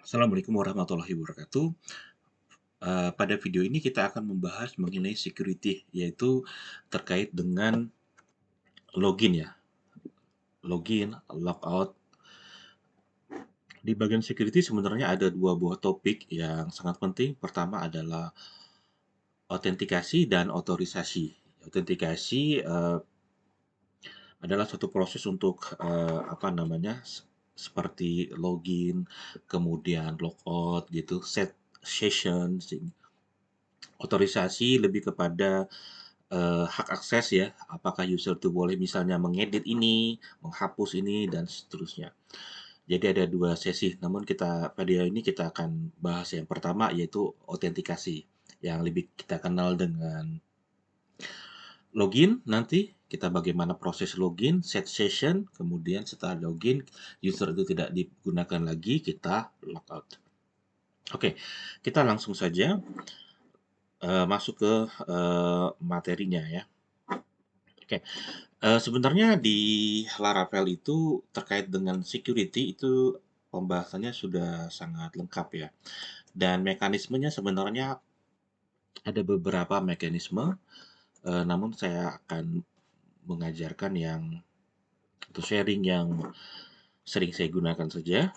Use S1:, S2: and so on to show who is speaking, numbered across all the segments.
S1: Assalamualaikum warahmatullahi wabarakatuh. Pada video ini kita akan membahas mengenai security, yaitu terkait dengan login ya, login, logout. Di bagian security sebenarnya ada dua buah topik yang sangat penting. Pertama adalah autentikasi dan otorisasi. Autentikasi adalah suatu proses untuk apa namanya, seperti login, kemudian logout gitu, set session. Otorisasi lebih kepada hak akses ya, apakah user itu boleh misalnya mengedit ini, menghapus ini, dan seterusnya. Jadi ada dua sesi, namun pada ini kita akan bahas yang pertama yaitu autentikasi, yang lebih kita kenal dengan login. Nanti kita bagaimana proses login, set session, kemudian setelah login, user itu tidak digunakan lagi, kita logout. Oke, kita langsung saja masuk ke materinya ya. Oke, sebenarnya di Laravel itu terkait dengan security itu pembahasannya sudah sangat lengkap ya. Dan mekanismenya sebenarnya ada beberapa mekanisme, namun saya akan mengajarkan yang atau sharing yang sering saya gunakan saja.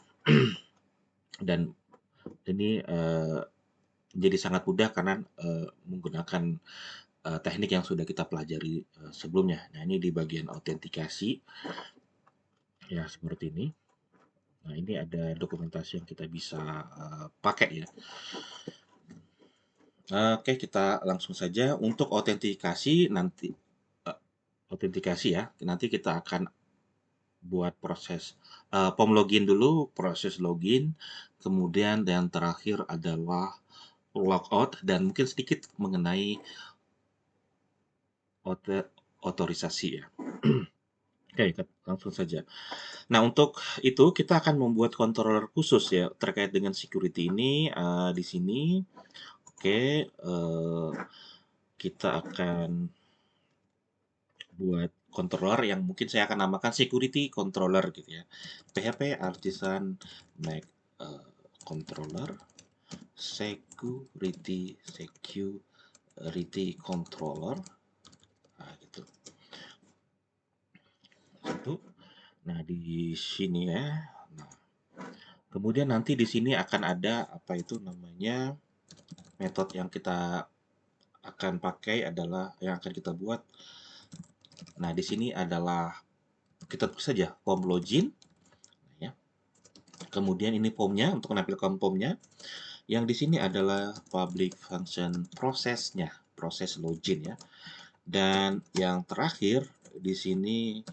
S1: Dan ini jadi sangat mudah karena menggunakan teknik yang sudah kita pelajari sebelumnya. Nah, ini di bagian autentikasi ya seperti ini. Nah, ini ada dokumentasi yang kita bisa pakai ya. Oke, kita langsung saja untuk autentikasi nanti autentikasi ya. Nanti kita akan buat proses form login dulu, proses login, kemudian yang terakhir adalah logout dan mungkin sedikit mengenai otorisasi ya. Oke, langsung saja. Nah, untuk itu kita akan membuat controller khusus ya terkait dengan security ini di sini. Oke, kita akan buat controller yang mungkin saya akan namakan security controller gitu ya. PHP Artisan Make Controller Security Controller. Nah, gitu. Satu. Nah, di sini ya. Nah, kemudian nanti di sini akan ada apa itu namanya metode yang kita akan pakai adalah yang akan kita buat. Nah, di sini adalah kita tulis saja form login ya. Kemudian ini formnya untuk menampilkan formnya. Yang di sini adalah public function prosesnya, proses login ya. Dan yang terakhir di sini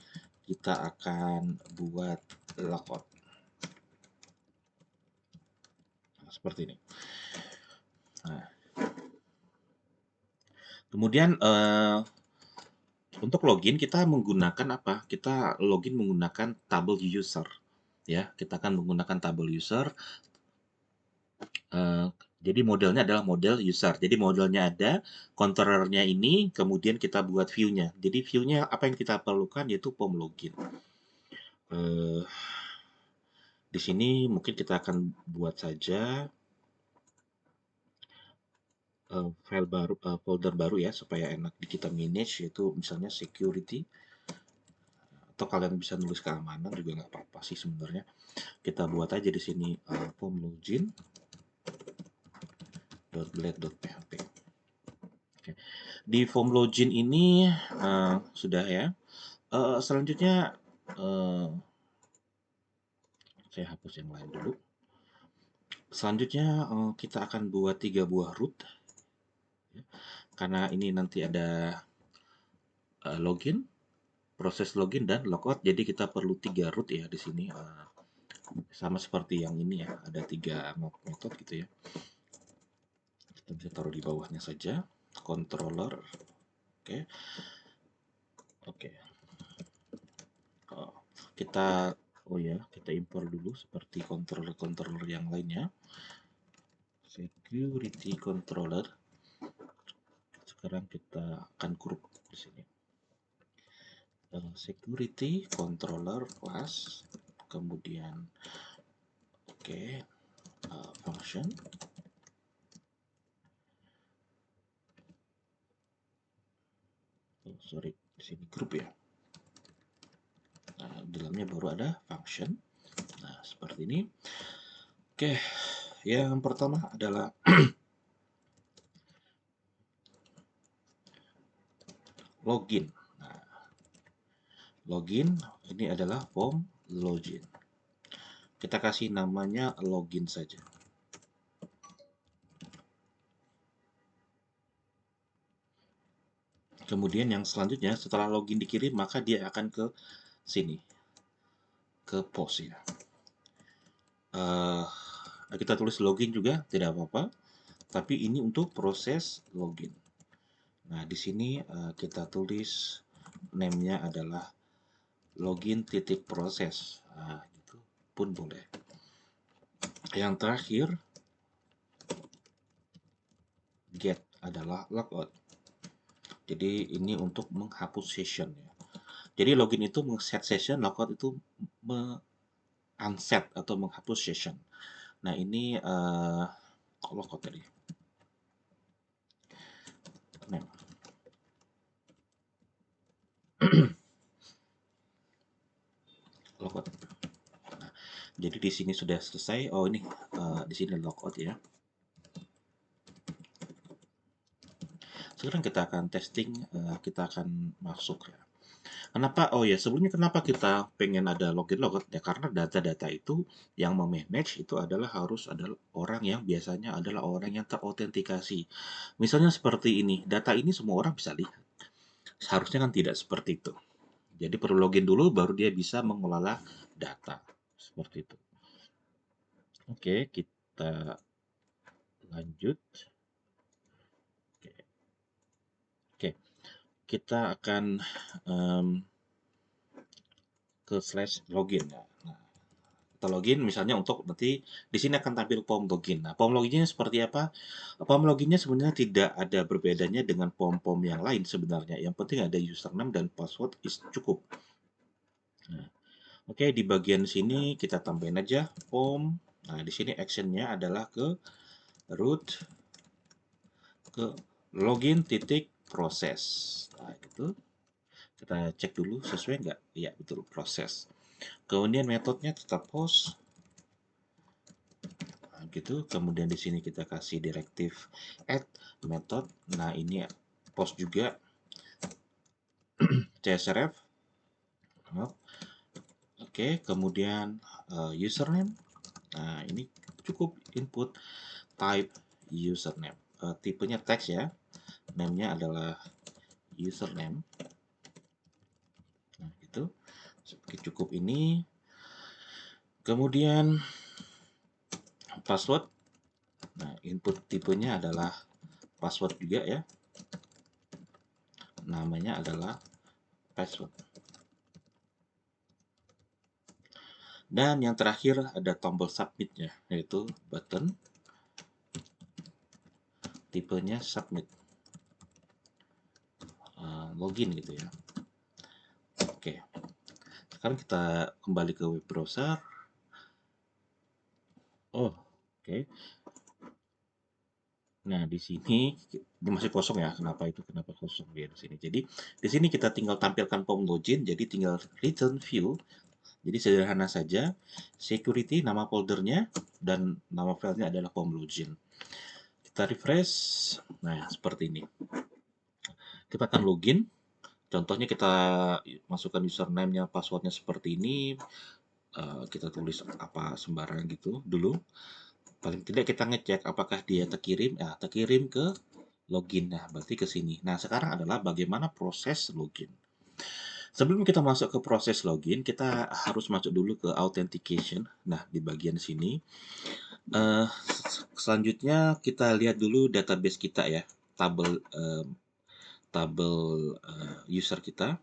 S1: kita akan buat logout. Nah, seperti ini. Nah, kemudian untuk login kita menggunakan apa? Kita login menggunakan table user ya. Kita akan menggunakan table user. Jadi modelnya adalah model user. Jadi modelnya ada, controllernya ini, kemudian kita buat view-nya. Jadi view-nya apa yang kita perlukan yaitu form login. Di sini mungkin kita akan buat saja file baru, folder baru ya supaya enak di kita manage, yaitu misalnya security. Atau kalian bisa nulis keamanan juga nggak apa-apa sih sebenarnya. Kita buat aja di sini form login .blade.php. Oke. Di form login ini sudah ya. Selanjutnya saya hapus yang lain dulu. Selanjutnya kita akan buat 3 buah root. Karena ini nanti ada login, proses login dan logout. Jadi kita perlu 3 root ya di sini. Sama seperti yang ini ya, ada 3 metode gitu ya. Kita bisa taruh di bawahnya saja. Controller. Oke. Oke. Kita impor dulu seperti controller-controller yang lainnya. Security controller. Sekarang kita akan grup di sini. Security controller class, kemudian function. Oh, sorry, di sini grup ya. Nah, dalamnya baru ada function. Nah, seperti ini. Oke, yang pertama adalah login. Nah, login ini adalah form login. Kita kasih namanya login saja. Kemudian yang selanjutnya setelah login dikirim maka dia akan ke sini, ke post ya. Kita tulis login juga tidak apa-apa, tapi ini untuk proses login. Nah, di sini kita tulis name-nya adalah login titik proses. Nah, itu pun boleh. Yang terakhir, get adalah logout. Jadi ini untuk menghapus session ya. Jadi login itu set session, logout itu unset atau menghapus session. Nah, ini logout tadi. Name. Logout. Nah, jadi di sini sudah selesai. Oh, ini di sini logout ya. Sekarang kita akan testing, kita akan masuk ya. Kenapa? Oh ya, sebelumnya kenapa kita pengen ada login logout? Ya karena data-data itu yang memanage itu adalah harus adalah orang yang biasanya adalah orang yang terautentikasi. Misalnya seperti ini, data ini semua orang bisa lihat. Seharusnya kan tidak seperti itu. Jadi perlu login dulu baru dia bisa mengelola data. Seperti itu. Oke, kita lanjut. Oke, kita akan ke slash login ya. Nah, kita login misalnya untuk nanti di sini akan tampil form login. Nah, form loginnya seperti apa? Form loginnya sebenarnya tidak ada berbedanya dengan form-form yang lain sebenarnya. Yang penting ada username dan password is cukup. Nah, oke, di bagian sini kita tambahin aja form. Nah, di sini actionnya adalah ke root ke login titik proses. Nah, gitu. Kita cek dulu sesuai nggak? Iya, betul, proses. Kemudian metodenya tetap post. Nah, gitu. Kemudian di sini kita kasih direktif add method. Nah, ini post juga csrf. Oke, kemudian username. Nah, ini cukup input type username. Tipenya teks ya. Name-nya adalah username. Nah, gitu. Cukup ini. Kemudian password. Nah, input tipenya adalah password juga ya. Namanya adalah password. Dan yang terakhir ada tombol submitnya, yaitu button. Tipenya submit. Login gitu ya. Oke. Sekarang kita kembali ke web browser. Oh, oke. Nah, di sini ini masih kosong ya. Kenapa itu? Kenapa kosong ya di sini? Jadi, di sini kita tinggal tampilkan form login. Jadi, tinggal return view. Jadi, sederhana saja. Security, nama foldernya, dan nama filenya adalah form login. Kita refresh. Nah, seperti ini. Kita akan login. Contohnya kita masukkan username-nya, passwordnya seperti ini. Kita tulis apa sembarang gitu dulu. Paling tidak kita ngecek apakah dia terkirim, terkirim ke login. Nah, berarti ke sini. Nah, sekarang adalah bagaimana proses login. Sebelum kita masuk ke proses login, kita harus masuk dulu ke authentication. Nah, di bagian sini. Selanjutnya kita lihat dulu database kita ya, tabel user kita.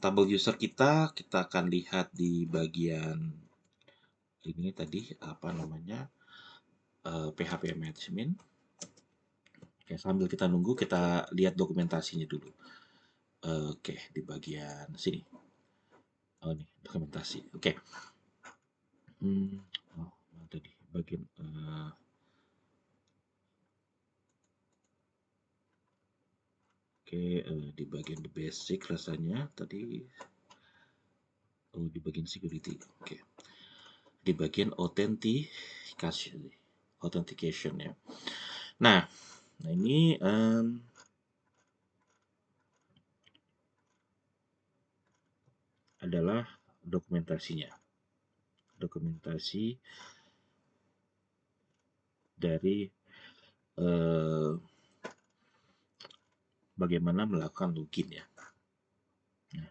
S1: Tabel user kita akan lihat di bagian ini tadi apa namanya, PHP management. Oke, sambil kita nunggu kita lihat dokumentasinya dulu. Oke, di bagian sini. Oh, ini dokumentasi. Oke. Oh, tadi bagian bagian the basic rasanya tadi. Oh, di bagian security. Oke. Di bagian authentication ya. Nah, ini adalah dokumentasinya. Dokumentasi dari bagaimana melakukan login ya. Nah,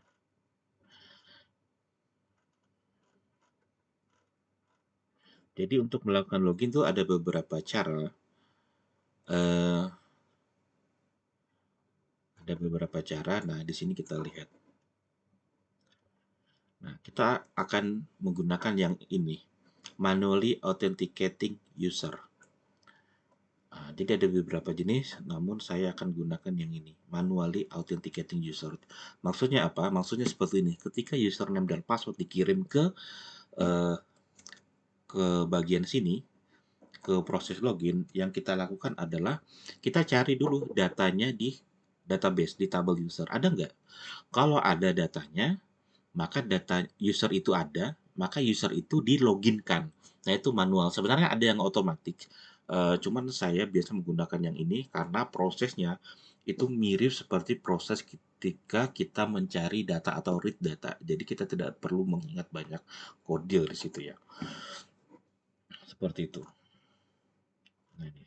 S1: jadi untuk melakukan login tuh ada beberapa cara. Ada beberapa cara. Nah, di sini kita lihat. Nah, kita akan menggunakan yang ini, manually authenticating user. Nah, jadi ada beberapa jenis, namun saya akan gunakan yang ini, manually authenticating user. Maksudnya apa? Maksudnya seperti ini, ketika username dan password dikirim eh, ke bagian sini, ke proses login, yang kita lakukan adalah kita cari dulu datanya di database, di tabel user. Ada nggak? Kalau ada datanya, maka data user itu ada, maka user itu diloginkan. Nah, itu manual. Sebenarnya ada yang otomatis, cuman saya biasa menggunakan yang ini karena prosesnya itu mirip seperti proses ketika kita mencari data atau read data. Jadi kita tidak perlu mengingat banyak kode di situ ya. Seperti itu. Nah, ini.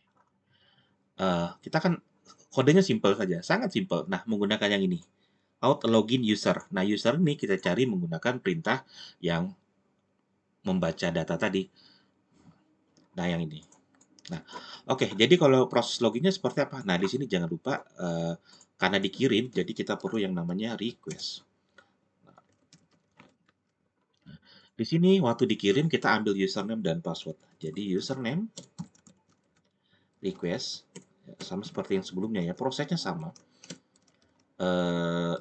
S1: Kita kan kodenya simpel saja, sangat simpel. Nah, menggunakan yang ini, out login user. Nah, user ini kita cari menggunakan perintah yang membaca data tadi. Nah, yang ini. Nah, oke. Jadi kalau proses loginnya seperti apa? Nah, di sini jangan lupa karena dikirim, jadi kita perlu yang namanya request. Nah, di sini waktu dikirim kita ambil username dan password. Jadi username request sama seperti yang sebelumnya ya. Prosesnya sama.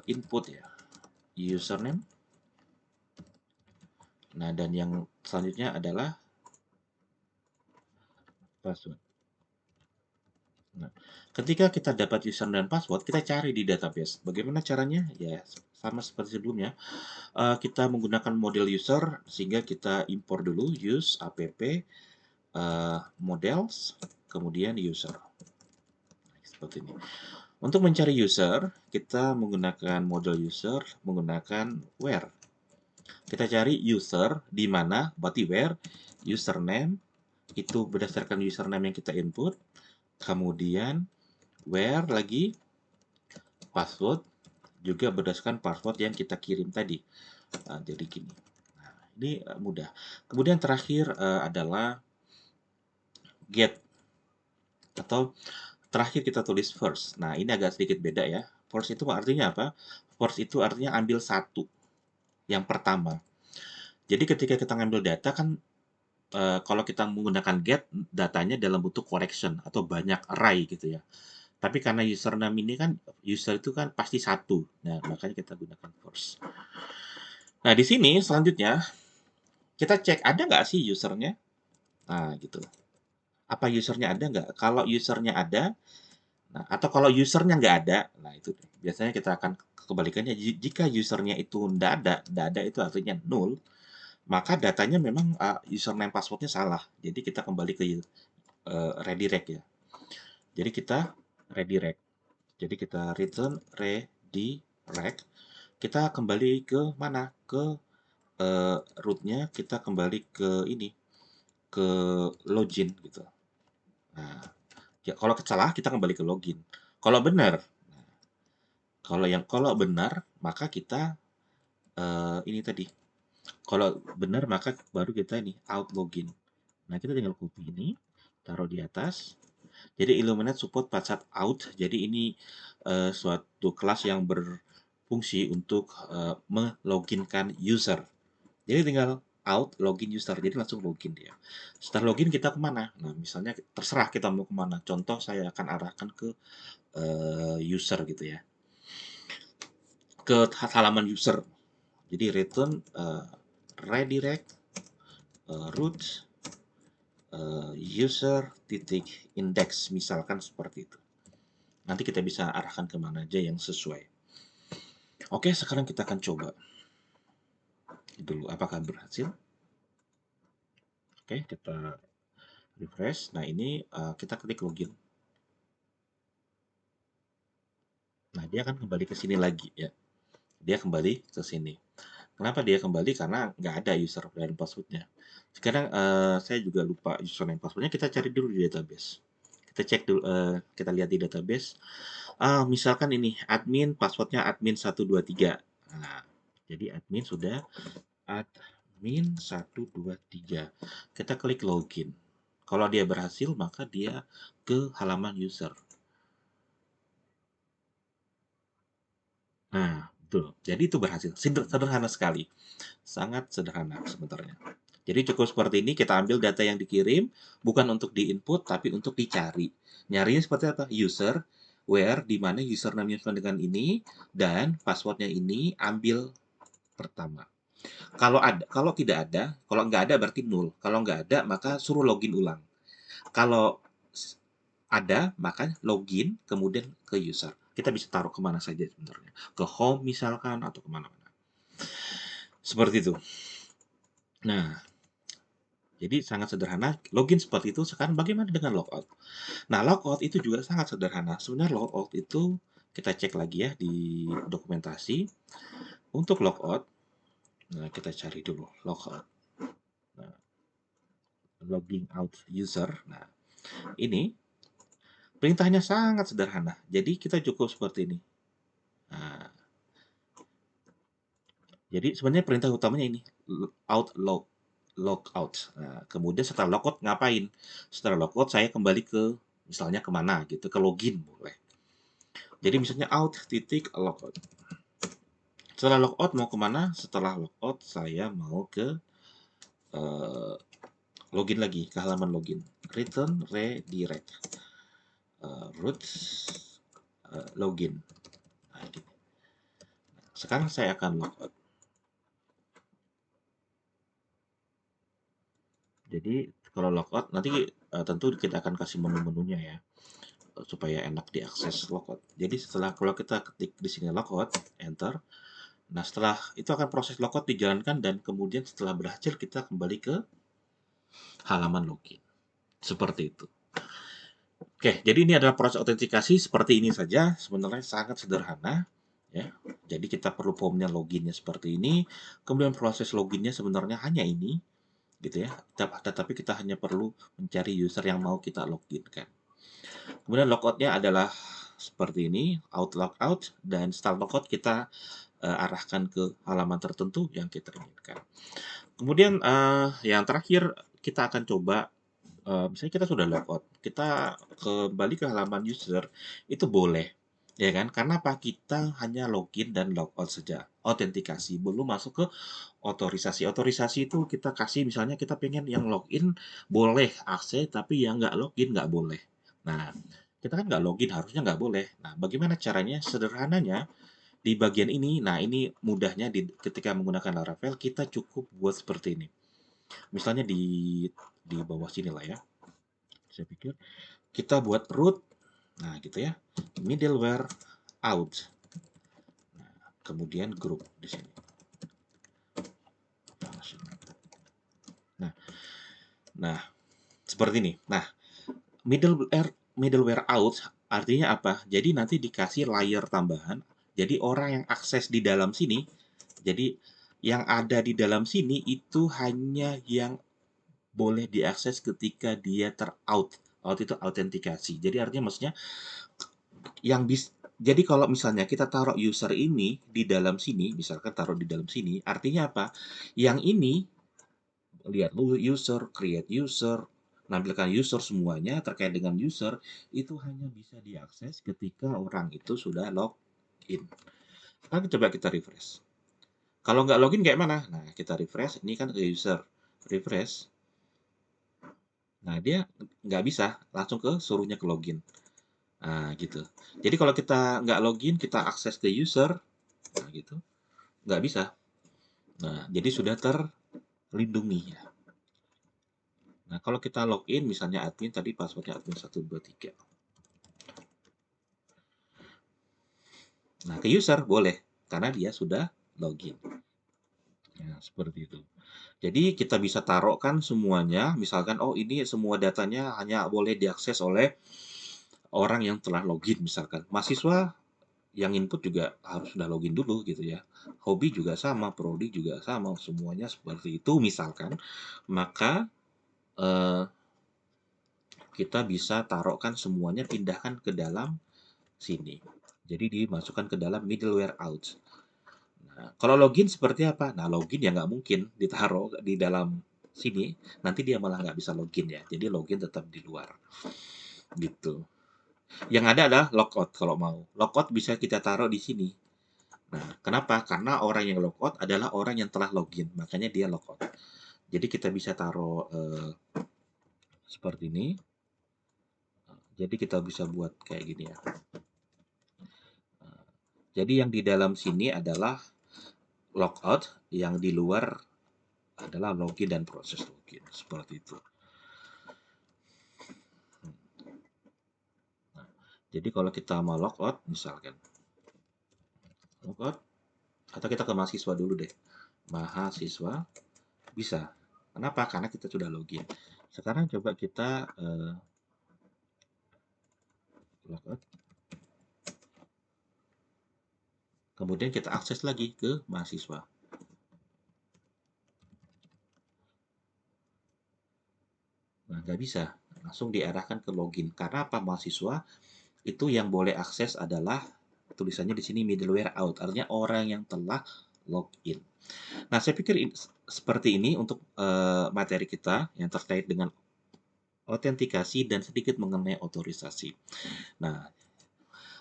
S1: Input ya, username. Nah, dan yang selanjutnya adalah password. Nah, ketika kita dapat username dan password, kita cari di database. Bagaimana caranya? Ya, sama seperti sebelumnya. Kita menggunakan model user, sehingga kita import dulu use app models, kemudian user. Seperti ini. Untuk mencari user, kita menggunakan model user, menggunakan where. Kita cari user di mana, berarti where, username, itu berdasarkan username yang kita input, kemudian where lagi, password, juga berdasarkan password yang kita kirim tadi. Nah, jadi gini. Nah, ini mudah. Kemudian terakhir adalah get. Atau terakhir kita tulis first. Nah, ini agak sedikit beda ya. First itu artinya apa? First itu artinya ambil satu. Yang pertama. Jadi ketika kita ngambil data kan kalau kita menggunakan get, datanya dalam bentuk collection atau banyak array gitu ya. Tapi karena username ini kan, user itu kan pasti satu. Nah, makanya kita gunakan first. Nah, di sini selanjutnya, kita cek ada nggak sih usernya? Nah, gitu. Apa usernya ada nggak? Kalau usernya ada, nah, atau kalau usernya nggak ada, nah itu biasanya kita akan kebalikannya. Jika usernya itu nggak ada itu artinya null, maka datanya memang username passwordnya salah. Jadi kita kembali ke redirect ya. Jadi kita redirect. Jadi kita return redirect. Kita kembali ke mana? Ke rootnya kita kembali ke ini, ke login gitu. Nah, ya kalau salah kita kembali ke login. Kalau benar, kalau benar maka kita ini tadi. Kalau benar maka baru kita ini out login. Nah, kita tinggal copy ini, taruh di atas. Jadi Illuminate support password out. Jadi ini suatu kelas yang berfungsi untuk meloginkan user. Jadi tinggal out login user. Jadi langsung login dia. Setelah login kita kemana? Nah, misalnya terserah kita mau kemana. Contoh saya akan arahkan ke user gitu ya. Ke halaman user. Jadi return redirect root user titik index misalkan seperti itu. Nanti kita bisa arahkan kemana aja yang sesuai. Oke, sekarang kita akan coba dulu apakah berhasil. Oke, kita refresh. Nah, ini kita klik login. Nah, dia akan kembali ke sini lagi ya. Dia kembali ke sini. Kenapa dia kembali? Karena nggak ada user dan passwordnya. Sekarang saya juga lupa username passwordnya. Kita cari dulu di database. Kita cek dulu, kita lihat di database. Misalkan ini admin, passwordnya admin 123. Nah, jadi admin sudah admin 123. Kita klik login. Kalau dia berhasil, maka dia ke halaman user. Nah, betul. Jadi itu berhasil. Sederhana sekali. Sangat sederhana sebenarnya. Jadi cukup seperti ini, kita ambil data yang dikirim, bukan untuk di-input, tapi untuk dicari. Nyarinya seperti apa? User, where, di mana username-nya sama dengan ini, dan passwordnya ini ambil pertama. Kalau tidak ada, kalau nggak ada berarti null. Kalau nggak ada, maka suruh login ulang. Kalau ada, maka login, kemudian ke user. Kita bisa taruh kemana saja sebenarnya. Ke home misalkan, atau kemana-mana. Seperti itu. Nah, jadi sangat sederhana. Login seperti itu. Sekarang bagaimana dengan logout? Nah, logout itu juga sangat sederhana. Sebenarnya logout itu kita cek lagi ya di dokumentasi. Untuk logout, nah kita cari dulu logout. Nah, logging out user. Nah, ini perintahnya sangat sederhana. Jadi kita cukup seperti ini. Nah, jadi sebenarnya perintah utamanya ini out logout. Nah, kemudian setelah logout ngapain? Setelah logout saya kembali ke misalnya kemana gitu, ke login boleh. Jadi misalnya out titik logout. Setelah logout mau kemana? Setelah logout saya mau ke uh, login lagi, ke halaman login. Return redirect. Root login. Nah, gitu. Sekarang saya akan logout. Jadi kalau logout nanti tentu kita akan kasih menu-menunya ya supaya enak diakses logout. Jadi setelah kalau kita ketik di sini logout, enter. Nah setelah itu akan proses logout dijalankan dan kemudian setelah berhasil kita kembali ke halaman login. Seperti itu. Oke, jadi ini adalah proses autentikasi seperti ini saja. Sebenarnya sangat sederhana. Ya, jadi kita perlu formnya loginnya seperti ini. Kemudian proses loginnya sebenarnya hanya ini, gitu ya. Tetapi kita hanya perlu mencari user yang mau kita login kan. Kemudian logoutnya adalah seperti ini, out logout dan start logout kita arahkan ke halaman tertentu yang kita inginkan. Kemudian yang terakhir kita akan coba misalnya kita sudah logout, kita kembali ke halaman user itu boleh, ya kan? Karena apa? Kita hanya login dan logout saja, autentikasi, belum masuk ke otorisasi. Otorisasi itu kita kasih misalnya kita pengen yang login boleh akses, tapi yang nggak login nggak boleh. Nah, kita kan nggak login, harusnya nggak boleh. Nah, bagaimana caranya? Sederhananya, di bagian ini, nah ini mudahnya ketika menggunakan Laravel, kita cukup buat seperti ini. Misalnya di bawah sini lah ya. Saya pikir kita buat root, nah gitu ya, middleware out, nah, kemudian group di sini. Nah, nah seperti ini. Nah, middleware out artinya apa? Jadi nanti dikasih layer tambahan. Jadi orang yang akses di dalam sini, jadi yang ada di dalam sini itu hanya yang boleh diakses ketika dia ter-out. Out itu autentikasi. Jadi artinya maksudnya yang jadi kalau misalnya kita taruh user ini di dalam sini, misalkan taruh di dalam sini, artinya apa? Yang ini lihat user, create user, menampilkan user semuanya terkait dengan user itu hanya bisa diakses ketika orang itu sudah login. Sekarang coba kita refresh. Kalau nggak login kayak mana? Nah, kita refresh. Ini kan ke user. Refresh. Nah, dia nggak bisa langsung ke suruhnya ke login. Nah, gitu. Jadi kalau kita nggak login, kita akses ke user, nah gitu, nggak bisa. Nah, jadi sudah terlindungi ya. Nah, kalau kita login, misalnya admin tadi passwordnya admin 123. Nah, ke user boleh. karena dia sudah login. Ya, seperti itu. Jadi kita bisa taruhkan semuanya, misalkan, oh ini semua datanya hanya boleh diakses oleh orang yang telah login misalkan. Mahasiswa yang input juga harus sudah login dulu gitu ya. Hobi juga sama, prodi juga sama, semuanya seperti itu misalkan. Maka eh, kita bisa taruhkan semuanya, pindahkan ke dalam sini. Jadi dimasukkan ke dalam middleware out. Nah, kalau login seperti apa? Nah, login ya nggak mungkin ditaruh di dalam sini. Nanti dia malah nggak bisa login ya. Jadi login tetap di luar. Gitu. Yang ada adalah logout kalau mau. Logout bisa kita taruh di sini. Nah, kenapa? Karena orang yang logout adalah orang yang telah login. Makanya dia logout. Jadi kita bisa taruh seperti ini. Jadi kita bisa buat kayak gini ya. Jadi yang di dalam sini adalah logout, yang di luar adalah login dan proses login. Seperti itu. Nah, jadi kalau kita mau logout, misalkan logout, atau kita ke mahasiswa dulu deh. Mahasiswa bisa. Kenapa? Karena kita sudah login. Sekarang coba kita logout. Kemudian kita akses lagi ke mahasiswa. Nah, nggak bisa. Langsung diarahkan ke login. Karena apa? Mahasiswa itu yang boleh akses adalah tulisannya di sini middleware out. Artinya orang yang telah login. Nah, saya pikir seperti ini untuk materi kita yang terkait dengan autentikasi dan sedikit mengenai otorisasi. Nah,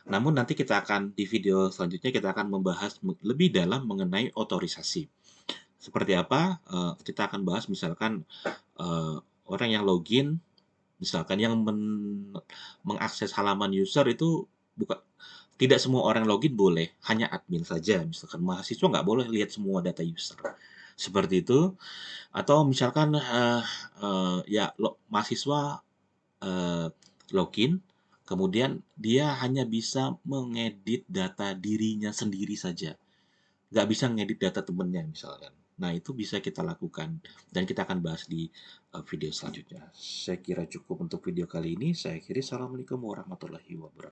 S1: namun nanti kita akan di video selanjutnya kita akan membahas lebih dalam mengenai otorisasi. Seperti apa? Kita akan bahas misalkan orang yang login, misalkan yang mengakses halaman user itu bukan, tidak semua orang login boleh, hanya admin saja. Misalkan mahasiswa nggak boleh lihat semua data user. Seperti itu. Atau misalkan ya mahasiswa login, kemudian dia hanya bisa mengedit data dirinya sendiri saja. Nggak bisa ngedit data temennya misalkan. Nah, itu bisa kita lakukan dan kita akan bahas di video selanjutnya. Saya kira cukup untuk video kali ini. Saya akhiri. Assalamualaikum warahmatullahi wabarakatuh.